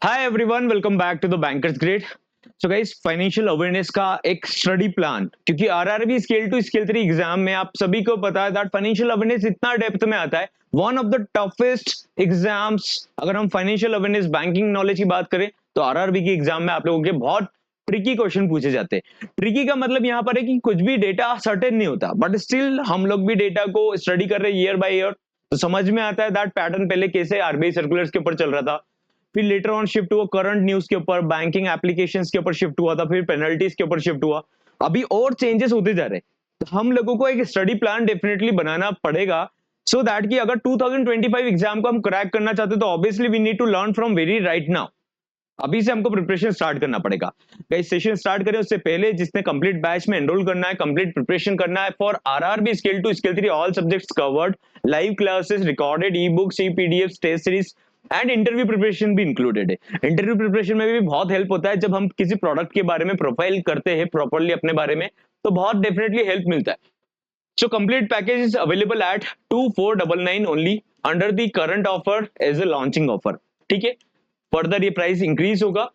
Hi everyone, welcome back to the bankers grade. So guys, financial awareness का एक study plan, क्योंकि RRB scale 2 scale 3 exam में आप सभी को पता है दैट फाइनेंशियल अवेयरनेस इतना डेप्थ में आता है। One of the toughest exams. अगर हम फाइनेंशियल अवेयरनेस बैंकिंग नॉलेज की बात करें तो आरआरबी की एग्जाम में आप लोगों के बहुत ट्रिकी क्वेश्चन पूछे जाते हैं। ट्रिकी का मतलब यहाँ पर है कि कुछ भी डेटा सर्टेन नहीं होता, बट स्टिल हम लोग भी डेटा को स्टडी कर रहे हैं ईयर बाय ईयर, तो समझ में आता है दैट पैटर्न पहले कैसे आरबीआई सर्कुलर्स के ऊपर चल रहा था, फिर लेटर ऑन शिफ्ट हुआ करंट न्यूज के ऊपर, बैंकिंग एप्लीकेशंस के ऊपर शिफ्ट हुआ था, फिर पेनल्टीज के ऊपर शिफ्ट हुआ। अभी और चेंजेस होते जा रहे हैं, तो हम लोगों को एक स्टडी प्लान डेफिनेटली बनाना पड़ेगा सो दैट कि अगर 2025 एग्जाम को हम क्रैक करना चाहते हैं तो obviously we need to learn from very right now. अभी से हमको प्रिपरेशन स्टार्ट करना पड़ेगा। गाइस, सेशन स्टार्ट करें उससे पहले जिसने कंप्लीट बैच में एनरोल करना है, कंप्लीट प्रिपरेशन करना है for RRB scale 2 scale 3 all subjects covered, live classes, recorded e books, e PDF, test series and interview preparation भी इंक्लूडेड है। इंटरव्यू प्रिपरेशन में भी बहुत हेल्प होता है जब हम किसी प्रोडक्ट के बारे में प्रोफाइल करते हैं प्रॉपर्ली अपने बारे में, तो बहुत डेफिनेटली हेल्प मिलता है। So complete package is available at 2499 only under the current offer as a launching offer. ठीक है, फर्दर ये प्राइस इंक्रीज होगा।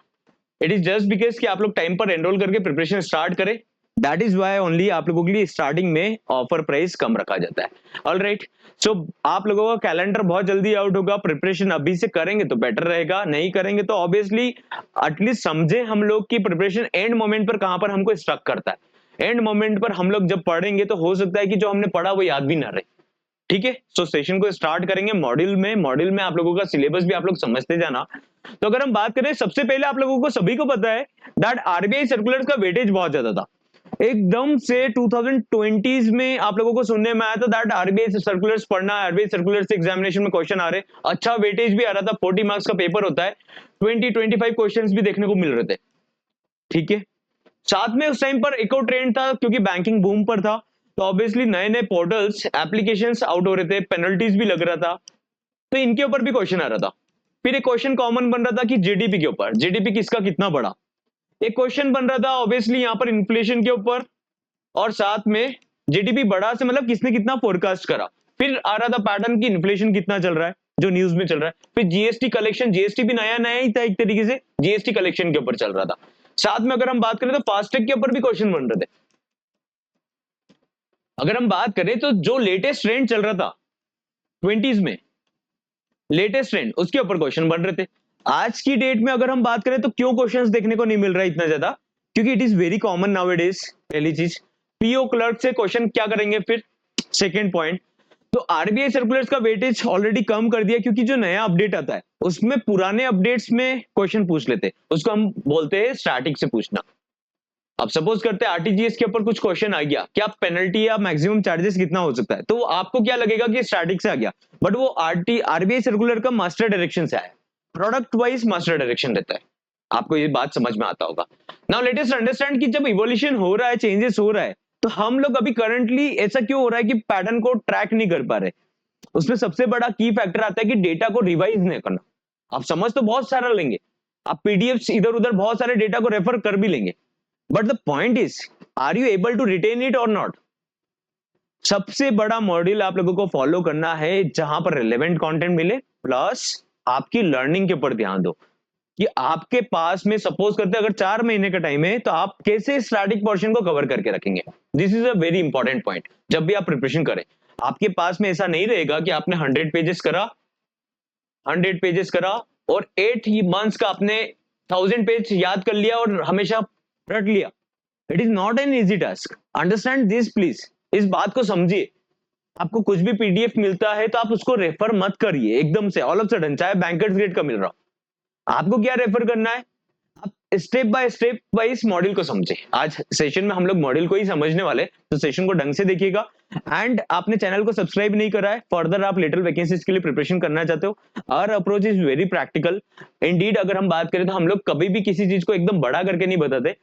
इट इज जस्ट बिकॉज कि आप लोग टाइम पर एनरोल करके प्रिपरेशन स्टार्ट करें, दैट इज वाई ओनली आप लोगों के लिए स्टार्टिंग में ऑफर प्राइस कम रखा जाता है। ऑलराइट, सो आप लोगों का कैलेंडर बहुत जल्दी आउट होगा। प्रिपरेशन अभी से करेंगे तो बेटर रहेगा, नहीं करेंगे तो ऑब्वियसली एटलीस्ट समझे हम लोग की प्रिपरेशन एंड मोमेंट पर कहां पर हमको स्ट्रक करता है। एंड मोमेंट पर हम लोग जब पढ़ेंगे तो हो सकता है कि जो हमने पढ़ा वो याद भी ना रहे। ठीक है, सो सेशन को स्टार्ट करेंगे मॉड्यूल में आप लोगों का सिलेबस भी आप लोग समझते जाना। तो अगर हम बात करें, सबसे पहले आप लोगों को सभी को पता है दैट आरबीआई सर्कुलर्स का वेटेज बहुत ज्यादा था। एकदम से 2020s में आप लोगों को सुनने में आया था दैट आरबीआई सर्कुलर्स पढ़ना है, आरबीआई सर्कुलर से एग्जामिनेशन में क्वेश्चन आ रहे, अच्छा वेटेज भी आ रहा था, 40 मार्क्स का पेपर होता है, 20-25 क्वेश्चंस भी देखने को मिल रहे थे। ठीक है, साथ में उस टाइम पर एक और ट्रेंड था, क्योंकि बैंकिंग बूम पर था, तो ऑब्वियसली नए नए पोर्टल्स एप्लीकेशंस आउट हो रहे थे, पेनल्टीज भी लग रहा था, तो इनके ऊपर भी क्वेश्चन आ रहा था। फिर एक क्वेश्चन कॉमन बन रहा था कि जीडीपी के ऊपर, जीडीपी किसका कितना बड़ा। एक क्वेश्चन बन रहा था ऑब्वियसली यहाँ पर इन्फ्लेशन के ऊपर, और साथ में जीडीपी बढ़ा से मतलब किसने कितना फोरकास्ट करा। फिर आ रहा था पैटर्न की इन्फ्लेशन कितना चल रहा है, जो न्यूज में चल रहा है। फिर जीएसटी कलेक्शन, जीएसटी भी नया नया ही था एक तरीके से, जीएसटी कलेक्शन के ऊपर चल रहा था। साथ में अगर हम बात करें तो फास्टैग के ऊपर भी क्वेश्चन बन रहे थे। अगर हम बात करें तो जो लेटेस्ट ट्रेंड चल रहा था 20s में, लेटेस्ट ट्रेंड, उसके ऊपर क्वेश्चन बन रहे थे। आज की डेट में अगर हम बात करें तो क्यों क्वेश्चंस देखने को नहीं मिल रहा है इतना ज्यादा, क्योंकि it is very common nowadays. पहली चीज, पीओ क्लर्क से क्वेश्चन क्या करेंगे। फिर सेकंड पॉइंट, तो आरबीआई सर्कुलर्स का वेटेज ऑलरेडी कम कर दिया, क्योंकि जो नया अपडेट आता है उसमें पुराने अपडेट्स में क्वेश्चन पूछ लेते, उसको हम बोलते हैं स्टैटिक से पूछना। अब सपोज करते हैं आरटीजीएस के ऊपर कुछ क्वेश्चन आ गया, क्या पेनल्टी या मैक्सिमम चार्जेस कितना हो सकता है, तो आपको क्या लगेगा कि स्टैटिक से आ गया, बट वो आरबीआई सर्कुलर का मास्टर डायरेक्शन से आया, प्रोडक्ट वाइज मास्टर डायरेक्शन रहता है। आपको ये बात समझ में आता होगा। नाउ लेट अस अंडरस्टैंड कि जब इवोल्यूशन हो रहा है, चेंजेस हो रहा है, तो हम लोग अभी करंटली ऐसा क्यों हो रहा है कि पैटर्न को ट्रैक नहीं कर पा रहे। उसमें सबसे बड़ा की फैक्टर आता है कि डेटा को रिवाइज नहीं करना। आप समझ तो बहुत सारा लेंगे, आप पीडीएफ इधर उधर बहुत सारे डेटा को रेफर कर भी लेंगे, but the point is, are you able to retain it और नॉट। सबसे बड़ा मॉड्यूल आप लोगों को फॉलो करना है जहां पर रिलेवेंट कंटेंट मिले, प्लस आपकी लर्निंग के ऊपर ध्यान दो कि आपके पास में सपोज करते अगर 4 महीने का टाइम है तो आप कैसे स्टैटिक पोर्शन को कवर करके रखेंगे। This is a very important point. जब भी आप प्रिपरेशन करें, आपके पास में ऐसा नहीं रहेगा कि आपने 100 पेजेस करा और 8 मंथ्स का आपने 1000 पेज याद कर लिया और हमेशा रट लिया। It is not an easy task, understand this please. इस बात को समझिए। आपको कुछ भी पीडीएफ मिलता है तो आप उसको रेफर मत करिए एकदम से ऑल ऑफ सडन, चाहे बैंकर्स ग्रेड का मिल रहा हो। आपको क्या रेफर करना है, आप step by step wise module को समझे। आज सेशन में हम लोग मॉड्यूल को ही समझने वाले, तो सेशन को ढंग से देखिएगा। एंड आपने चैनल को सब्सक्राइब नहीं करा है, फर्दर आप लिटिल वैकेंसीज के लिए प्रिपरेशन करना चाहते हो, our approach is very practical. Indeed अगर हम बात करें तो हम लोग कभी भी किसी चीज को एकदम बड़ा करके नहीं बताते,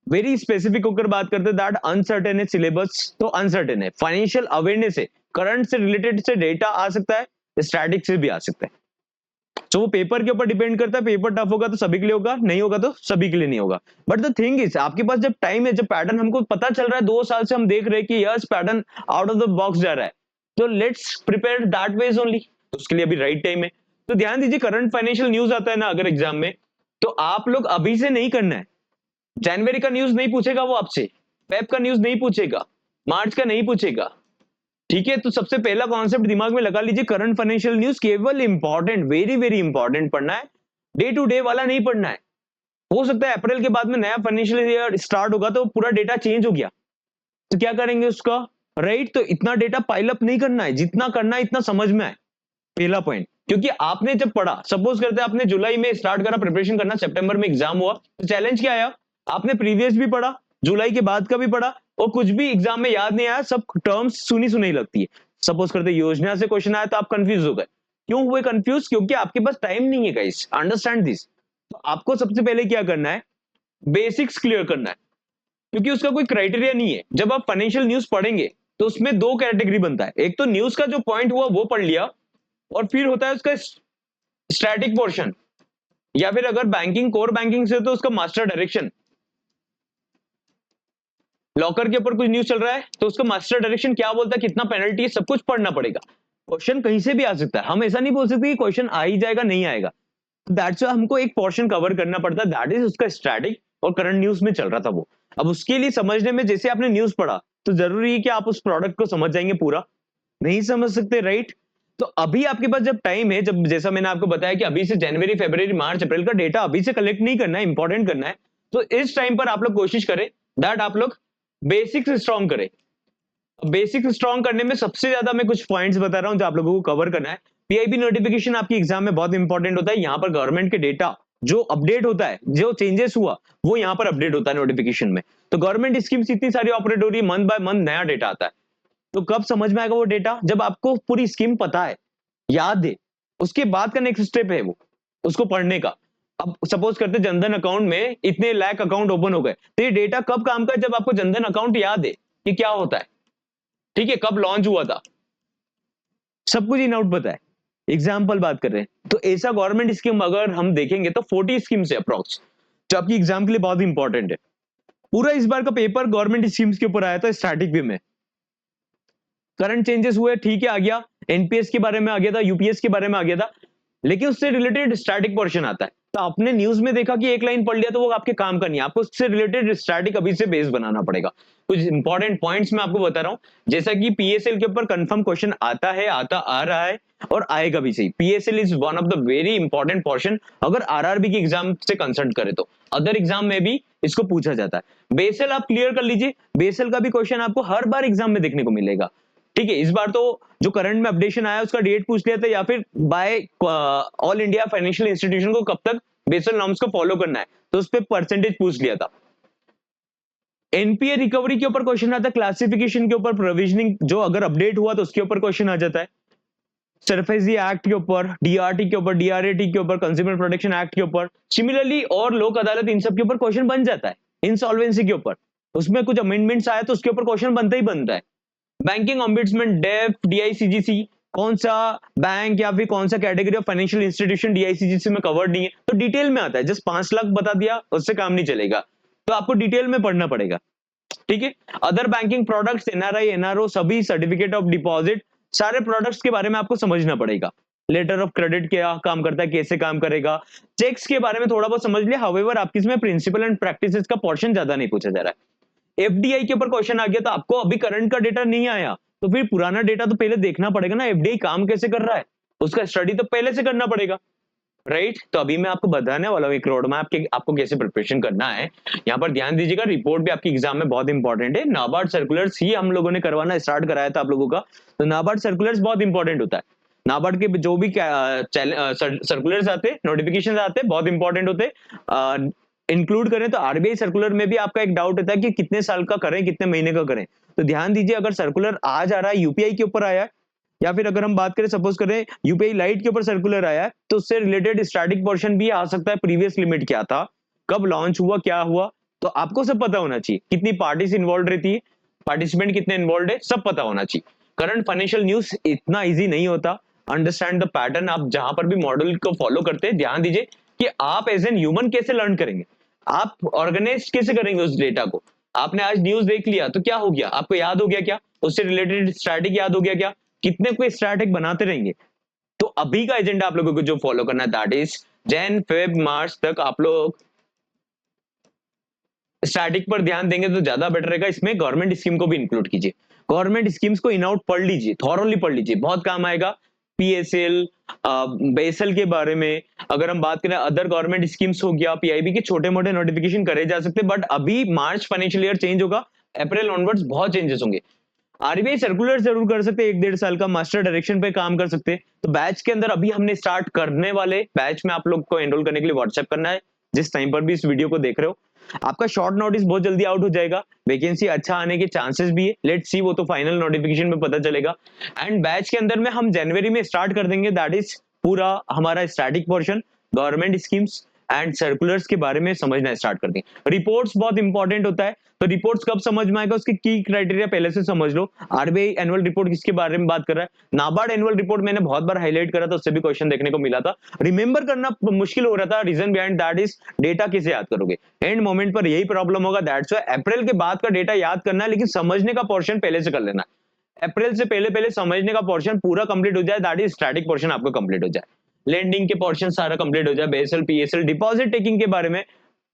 वेरी स्पेसिफिक होकर बात करते हैं। दैट अनसर्टेन है सिलेबस, तो अनसर्टेन है। फाइनेंशियल अवेयरनेस है, करंट से रिलेटेड से डेटा आ सकता है, स्टैटिक से भी आ सकता है। तो वो पेपर के ऊपर डिपेंड करता है। पेपर टफ होगा तो सभी के लिए होगा, नहीं होगा तो सभी के लिए नहीं होगा। बट द थिंग इज, आपके पास जब टाइम है, जब पैटर्न हमको पता चल रहा है, 2 साल से हम देख रहे हैं कि yes pattern out of the box जा रहा है, तो let's prepare that ways only. उसके लिए अभी राइट टाइम है। तो ध्यान दीजिए, करंट फाइनेंशियल न्यूज आता है ना अगर एग्जाम में, तो आप लोग अभी से नहीं करना है। जनवरी का न्यूज नहीं पूछेगा वो आपसे, फेब का न्यूज नहीं पूछेगा, मार्च का नहीं पूछेगा। ठीक है, तो सबसे पहला कॉन्सेप्ट दिमाग में लगा लीजिए, करंट फाइनेंशियल न्यूज केवल इंपॉर्टेंट, वेरी वेरी इंपॉर्टेंट पढ़ना है, डे टू डे वाला नहीं पढ़ना है। हो सकता है अप्रैल के बाद में नया फाइनेंशियल ईयर स्टार्ट होगा तो पूरा डेटा चेंज हो गया, तो क्या करेंगे उसका, राइट। तो इतना डेटा पाइल अप नहीं करना है, जितना करना है इतना समझ में आए, पहला पॉइंट। क्योंकि आपने जब पढ़ा, सपोज करते हैं आपने जुलाई में स्टार्ट करा प्रिपरेशन करना, सितंबर में एग्जाम हुआ, तो चैलेंज क्या आया, आपने प्रीवियस भी पढ़ा, जुलाई के बाद का भी पढ़ा, और कुछ भी एग्जाम में याद नहीं आया, सब टर्म्स सुनी सुनी लगती है। सपोज करते योजना से क्वेश्चन आया तो आप कंफ्यूज हो गए, क्यों हुए कंफ्यूज, क्योंकि आपके पास टाइम नहीं है गाइस, अंडरस्टैंड दिस। तो आपको सबसे पहले क्या करना है, बेसिक्स क्लियर करना है, क्योंकि उसका कोई क्राइटेरिया नहीं है। जब आप फाइनेंशियल न्यूज पढ़ेंगे तो उसमें दो कैटेगरी बनता है, एक तो न्यूज का जो पॉइंट हुआ वो पढ़ लिया, और फिर होता है उसका स्टैटिक पोर्शन, या फिर अगर बैंकिंग कोर बैंकिंग से तो उसका मास्टर डायरेक्शन, लॉकर के ऊपर कुछ न्यूज चल रहा है तो उसका मास्टर डायरेक्शन क्या बोलता है, कितना पेनल्टी है, सब कुछ पढ़ना पड़ेगा। क्वेश्चन कहीं से भी आ सकता है, हम ऐसा नहीं बोल सकते कि क्वेश्चन आ ही जाएगा, नहीं आएगा। दैट्स हमको एक पोर्शन कवर करना पड़ता है, दैट इज उसका स्टैटिक, और करंट न्यूज में चल रहा था वो। अब उसके लिए समझने में, जैसे आपने न्यूज पढ़ा तो जरूरी है कि आप उस प्रोडक्ट को समझ जाएंगे पूरा, नहीं समझ सकते, राइट। तो अभी आपके पास जब टाइम है, जब जैसा मैंने आपको बताया कि अभी से जनवरी फरवरी मार्च अप्रैल का डेटा अभी से कलेक्ट नहीं करना है, इंपॉर्टेंट करना है, तो इस टाइम पर आप लोग कोशिश करें दैट आप लोग बेसिक्स स्ट्रॉन्ग करें। बेसिक स्ट्रॉन्ग करने में सबसे ज्यादा मैं कुछ पॉइंट्स बता रहा हूं जो आप लोगों को कवर करना है। पीआईबी नोटिफिकेशन आपकी एग्जाम में बहुत इंपॉर्टेंट होता है, यहाँ पर गवर्नमेंट के डेटा जो अपडेट होता है, जो चेंजेस हुआ वो यहाँ पर अपडेट होता है नोटिफिकेशन में। तो गवर्नमेंट स्कीम्स इतनी सारी ऑपरेट हो रही है, मंथ बाय मंथ नया डेटा आता है। तो कब समझ में आएगा वो डेटा, जब आपको पूरी स्कीम पता है, याद है, उसके बाद का नेक्स्ट स्टेप है वो उसको पढ़ने का। अब सपोज करते जनधन अकाउंट में इतने लाख अकाउंट ओपन हो गए, तो ये डेटा कब काम का है, जब आपको जनधन अकाउंट याद है कि क्या होता है, ठीक है, कब लॉन्च हुआ था, सब कुछ इन आउट पता है। एग्जाम्पल बात कर रहे हैं, तो ऐसा गवर्नमेंट स्कीम अगर हम देखेंगे तो 40 स्कीम्स है अप्रोक्स, जो आपकी एग्जाम के लिए बहुत इंपॉर्टेंट है। पूरा इस बार का पेपर गवर्नमेंट स्कीम्स के ऊपर आया था, स्टैटिक वे में। करंट चेंजेस हुए, ठीक है, आ गया, एनपीएस के बारे में आ गया था, यूपीएस के बारे में आ गया था, लेकिन उससे रिलेटेड स्टैटिक पोर्शन आता है। तो आपने न्यूज में देखा कि एक लाइन पढ़ लिया तो वो आपके काम का नहीं है, आपको उससे रिलेटेड स्टैटिक अभी से बेस बनाना पड़ेगा। कुछ इंपॉर्टेंट पॉइंट्स मैं आपको बता रहा हूं, जैसा कि पीएसएल के ऊपर कंफर्म क्वेश्चन आता है, आता आ रहा है, और आएगा भी सही। PSL is one of the very important portion, अगर आरआरबी की एग्जाम से कंसल्ट करे तो अदर एग्जाम में भी इसको पूछा जाता है। बेसल आप क्लियर कर लीजिए, बेसल का भी क्वेश्चन आपको हर बार एग्जाम में देखने को मिलेगा, ठीक है। इस बार तो जो करंट में अपडेशन आया उसका डेट पूछ लिया था, या फिर by all India financial institution को कब तक बेसल नॉर्म्स को फॉलो करना है, तो उस पर परसेंटेज पूछ लिया था। एनपीए रिकवरी के ऊपर क्वेश्चन आता है, क्लासिफिकेशन के ऊपर, प्रोविजनिंग जो अगर अपडेट हुआ तो उसके ऊपर क्वेश्चन आ जाता है, सरफेसी एक्ट के ऊपर, डीआरटी के ऊपर, डीआरएटी के ऊपर, कंज्यूमर प्रोटेक्शन एक्ट के ऊपर, सिमिलरली और लोक अदालत, इन सब के ऊपर क्वेश्चन बन जाता है। इंसॉल्वेंसी के ऊपर उसमें कुछ अमेंडमेंट्स आए तो उसके ऊपर क्वेश्चन बनता ही बनता है। बैंकिंग ऑम्बुड्समैन, डेफ, डीआईसीजीसी, कौन सा बैंक या फिर कौन सा category of financial institution DICGC में कवर्ड नहीं है, तो डिटेल में आता है। जस्ट 5 लाख बता दिया उससे काम नहीं चलेगा, तो आपको डिटेल में पढ़ना पड़ेगा, ठीक है। Other banking products, NRI, NRO, सभी सर्टिफिकेट ऑफ डिपॉजिट, सारे प्रोडक्ट्स के बारे में आपको समझना पड़ेगा। लेटर ऑफ क्रेडिट क्या काम करता है, कैसे काम करेगा, चेक्स के बारे में थोड़ा बहुत समझ लिया। हाउएवर आपकी इसमें प्रिंसिपल एंड प्रैक्टिसेस का पोर्शन ज्यादा नहीं पूछा जा रहा है। एफडीआई के ऊपर क्वेश्चन आ गया, तो आपको अभी करंट का डेटा नहीं आया तो फिर पुराना डेटा तो पहले देखना पड़ेगा ना, एफडीआई काम कैसे कर रहा है, उसका स्टडी तो पहले से करना पड़ेगा, राइट। तो अभी मैं आपको बताने वाला हूँ एक रोड मैप के आपको कैसे प्रिपरेशन करना है। यहाँ पर ध्यान दीजिएगा, रिपोर्ट भी आपकी एग्जाम में बहुत इंपॉर्टेंट है। नाबार्ड सर्कुलर्स ही हम लोगों ने करवाना स्टार्ट कराया था आप लोगों का, तो नाबार्ड सर्कुलर्स बहुत इंपॉर्टेंट होता है। नाबार्ड के जो भी सर्कुलर्स आते हैं, नोटिफिकेशन आते हैं, बहुत इंपॉर्टेंट होते हैं। इंक्लूड करें तो आरबीआई सर्कुलर में भी आपका एक डाउट होता है कि कितने साल का करें, कितने महीने का करें। तो ध्यान दीजिए, अगर सर्कुलर आज आ रहा है, यूपीआई के ऊपर आया है, या फिर अगर हम बात करें, सपोज करें यूपीआई लाइट के ऊपर सर्कुलर आया है, तो उससे रिलेटेड स्टैटिक पोर्शन भी आ सकता है, प्रीवियस लिमिट क्या था, कब लॉन्च हुआ, क्या हुआ, तो आपको सब पता होना चाहिए। कितनी पार्टीज इन्वॉल्व रहती है, पार्टिसिपेंट कितने इन्वॉल्व है, सब पता होना चाहिए। करंट फाइनेंशियल न्यूज इतना इजी नहीं होता, अंडरस्टैंड द पैटर्न। आप जहां पर भी मॉडल को फॉलो करते हैं, ध्यान दीजिए कि आप एज एन ह्यूमन कैसे लर्न करेंगे, आप ऑर्गेनाइज कैसे करेंगे उस डेटा को। आपने आज न्यूज देख लिया तो क्या हो गया, आपको याद हो गया क्या, उससे रिलेटेड स्टैटिक याद हो गया क्या, कितने कोई स्टैटिक बनाते रहेंगे, तो अभी का एजेंडा आप लोगों को जो फॉलो करना है that is Jan Feb March तक आप लोग स्टैटिक पर ध्यान देंगे तो ज्यादा बेटर रहेगा। इसमें गवर्नमेंट स्कीम को भी इंक्लूड कीजिए, गवर्नमेंट स्कीम्स को इन आउट पढ़ लीजिए, थॉरली पढ़ लीजिए, बहुत काम आएगा। पीएसएल, बेसल के बारे में अगर हम बात करें, अदर गवर्नमेंट स्कीम्स हो गया, पीआईबी के छोटे मोटे नोटिफिकेशन करे जा सकते हैं, बट अभी मार्च फाइनेंशियल ईयर चेंज होगा, अप्रैल ऑनवर्ड्स बहुत चेंजेस होंगे। आरबीआई सर्कुलर जरूर कर सकते हैं, 1-1.5 साल का मास्टर डायरेक्शन पे काम कर सकते हैं। तो बैच के अंदर अभी हमने स्टार्ट करने वाले बैच में आप लोग को एनरोल करने के लिए व्हाट्सएप करना है, जिस टाइम पर भी इस वीडियो को देख रहे हो। आपका शॉर्ट नोटिस बहुत जल्दी आउट हो जाएगा, वैकेंसी अच्छा आने के चांसेस भी है, लेट्स सी, वो तो फाइनल नोटिफिकेशन में पता चलेगा। एंड बैच के अंदर में हम जनवरी में स्टार्ट कर देंगे, दैट इज पूरा हमारा static portion, government schemes and circulars के बारे में समझना स्टार्ट कर देंगे। रिपोर्ट्स बहुत इंपॉर्टेंट होता है, तो रिपोर्ट्स कब समझ में आएगा, उसके की क्राइटेरिया पहले से समझ लो। आरबीआई एनुअल रिपोर्ट किसके बारे में बात कर रहा है, नाबार्ड एनुअल रिपोर्ट मैंने बहुत बार हाईलाइट करा था, उससे भी क्वेश्चन देखने को मिला था, रिमेंबर करना मुश्किल हो रहा था, reason behind that is data कैसे याद करोगे, एंड मोमेंट पर यही प्रॉब्लम होगा, दैट्स व्हाई अप्रैल के बाद का डेटा याद करना है, लेकिन समझने का पोर्शन पहले से कर लेना। अप्रैल से पहले पहले समझने का पोर्शन पूरा कंप्लीट हो जाए, दैट इज स्टैटिक पोर्शन आपका कंप्लीट हो जाए, लेंडिंग के पोर्शन सारा कंप्लीट हो जाए, बेसल पीएसएल डिपॉजिट टेकिंग के बारे में,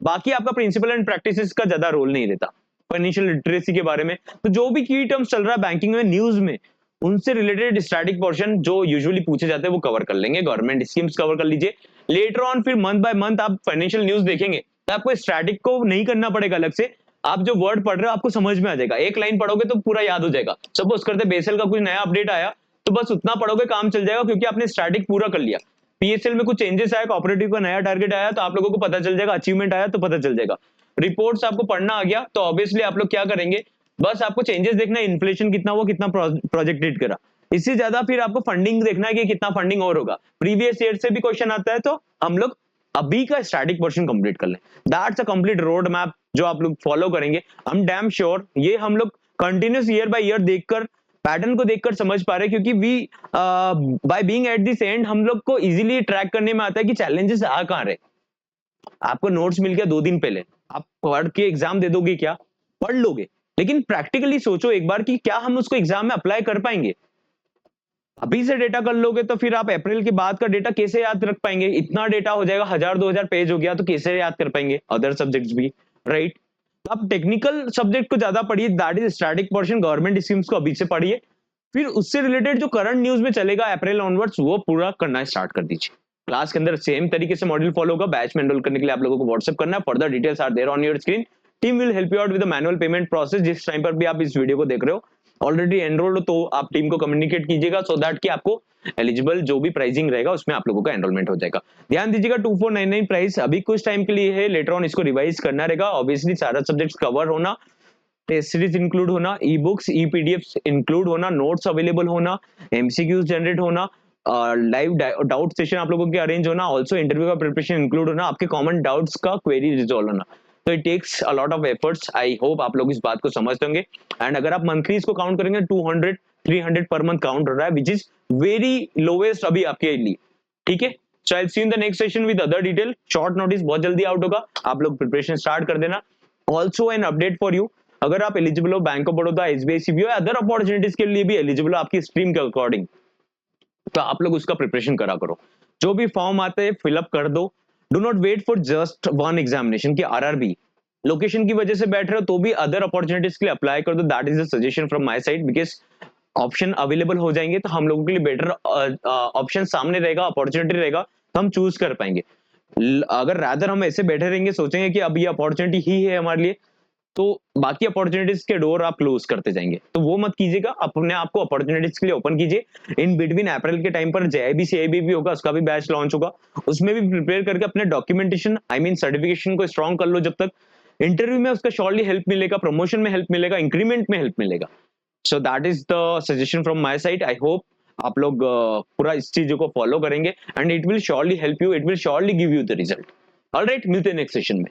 बाकी आपका प्रिंसिपल एंड प्रैक्टिसेस का ज्यादा रोल नहीं रहता, फाइनेंशियल लिटरेसी के बारे में, तो जो भी की टर्म्स चल रहा है बैंकिंग में न्यूज में, उनसे रिलेटेड स्टैटिक पोर्शन जो यूजुअली पूछे जाते हैं वो कवर कर लेंगे, गवर्नमेंट स्कीम्स कवर कर लीजिए। लेटर ऑन फिर मंथ बाय मंथ आप फाइनेंशियल न्यूज देखेंगे तो आपको स्टैटिक को नहीं करना पड़ेगा अलग से, आप जो वर्ड पढ़ रहे हो आपको समझ में आ जाएगा, एक लाइन पढ़ोगे तो पूरा याद हो जाएगा। सपोज करते बेसल का कुछ नया अपडेट आया तो बस उतना पढ़ोगे, काम चल जाएगा, क्योंकि आपने स्टैटिक पूरा कर लिया। पीएसएल में कुछ चेंजेस आया, कोऑपरेटिव का नया टारगेट आया तो आप लोगों को पता चल जाएगा, अचीवमेंट आया तो पता चल जाएगा। रिपोर्ट्स आपको पढ़ना आ गया तो ऑब्वियसली आप लोग क्या करेंगे, बस आपको चेंजेस देखना है, इन्फ्लेशन कितना हुआ, कितना प्रोजेक्टेड करा, इससे ज्यादा फिर आपको फंडिंग देखना है कि कितना फंडिंग और होगा। प्रीवियस ईयर से भी क्वेश्चन आता है तो हम लोग अभी का स्टैटिक पोर्शन कंप्लीट कर लें, that's a complete road map जो आप लोग फॉलो करेंगे। हम डैम श्योर ये हम लोग कंटिन्यूस ईयर बाय ईयर देखकर, पैटर्न को देखकर समझ पा रहे हैं, क्योंकि we by being at this end हम लोग को इजीली ट्रैक करने में आता है कि चैलेंजेस आ कहां रहे। आपको नोट्स मिल गया 2 दिन पहले, आप पढ़ के एग्जाम दे दोगे क्या, पढ़ लोगे, लेकिन प्रैक्टिकली सोचो एक बार कि क्या हम उसको एग्जाम में अप्लाई कर पाएंगे। अभी से डेटा कर लोगे तो फिर आप अप्रैल के बाद का डेटा कैसे याद रख पाएंगे, इतना डेटा हो जाएगा, 1000-2000 पेज हो गया तो कैसे याद कर पाएंगे अदर सब्जेक्ट्स भी, राइट। तो आप टेक्निकल सब्जेक्ट को ज्यादा पढ़िए, that is static portion, government schemes को अभी से पढ़िए, फिर उससे रिलेटेड जो करंट न्यूज में चलेगा अप्रैल ऑनवर्ड्स वो पूरा करना स्टार्ट कर दीजिए। क्लास के अंदर सेम तरीके से मॉड्यूल फॉलो होगा, बैच में एनरोल करने के लिए आप लोगों को व्हाट्सएप करना है, further details are there on your screen, team will help you out with the manual payment process. जिस टाइम पर भी आप इस वीडियो को देख रहे हो ऑलरेडी एनरोल्ड हो तो आप टीम को कम्युनिकेट कीजिएगा, सो दैट कि आपको एलिजिबल जो भी प्राइसिंग रहेगा उसमें आप लोगों का एनरोलमेंट हो जाएगा। ध्यान दीजिएगा 2499 प्राइस अभी कुछ टाइम के लिए है, लेटर ऑन इसको रिवाइज करना रहेगा, ऑब्वियसली सारा सब्जेक्ट्स कवर होना, टेस्ट सीरीज इंक्लूड होना, e books e PDF include होना, नोट्स अवेलेबल होना, एमसीक्यूज जनरेट होना, लाइव डाउट सेशन आप लोगों के अरेंज होना, ऑल्सो इंटरव्यू का प्रिपरेशन इंक्लूड होना, आपके कॉमन डाउट्स का क्वेरी रिजॉल्व होना। तो it takes a lot of efforts, I hope आप लोग इस बात को समझते होंगे। एंड अगर आप मंथली इसको काउंट करेंगे 200-300 पर मंथ काउंट हो रहा है, विच इज वेरी लोवेस्ट अभी आपके लिए, ठीक है। So I will see you in the next session with other detail, short notice बहुत जल्दी आउट होगा, आप लोग प्रिपरेशन स्टार्ट कर देना। Also an update for you, अगर आप एलिजिबल हो bank of Baroda, SBI, CBO, other opportunities के लिए भी एलिजिबल हो आपकी स्ट्रीम के अकॉर्डिंग, तो आप लोग उसका प्रिपरेशन करा करो, जो भी फॉर्म आते हैं फिलअप कर दो, do not wait for just one examination की आरआरबी लोकेशन की वजह से बैठ रहे हो तो भी अदर अपॉर्चुनिटीज के लिए अप्लाई कर दो, that is a suggestion from my side, because option available हो जाएंगे तो हम लोगों के लिए बेटर ऑप्शन सामने रहेगा, अपॉर्चुनिटी रहेगा तो हम चूज कर पाएंगे। अगर रादर हम ऐसे बैठे रहेंगे सोचेंगे कि अब ये अपॉर्चुनिटी ही है हमारे लिए, तो बाकी अपॉर्चुनिटीज के डोर आप क्लोज करते जाएंगे, तो वो मत कीजिएगा, अपने आप को अपॉर्चुनिटीज के लिए ओपन कीजिए। इन बिटवीन अप्रैल के टाइम पर जेआईबी सीआईबी भी होगा, उसका भी बैच लॉन्च होगा, उसमें भी प्रिपेयर करके अपने डॉक्यूमेंटेशन आई मीन सर्टिफिकेशन को स्ट्रॉन्ग कर लो, जब तक इंटरव्यू में उसका श्योरली हेल्प मिलेगा, प्रमोशन में हेल्प मिलेगा, इंक्रीमेंट में हेल्प मिलेगा। So that is the suggestion from my side, I hope आप लोग पूरा इस चीजों को फॉलो करेंगे and it will surely help you, it will surely give you the result. Alright, मिलते हैं नेक्स्ट सेशन में।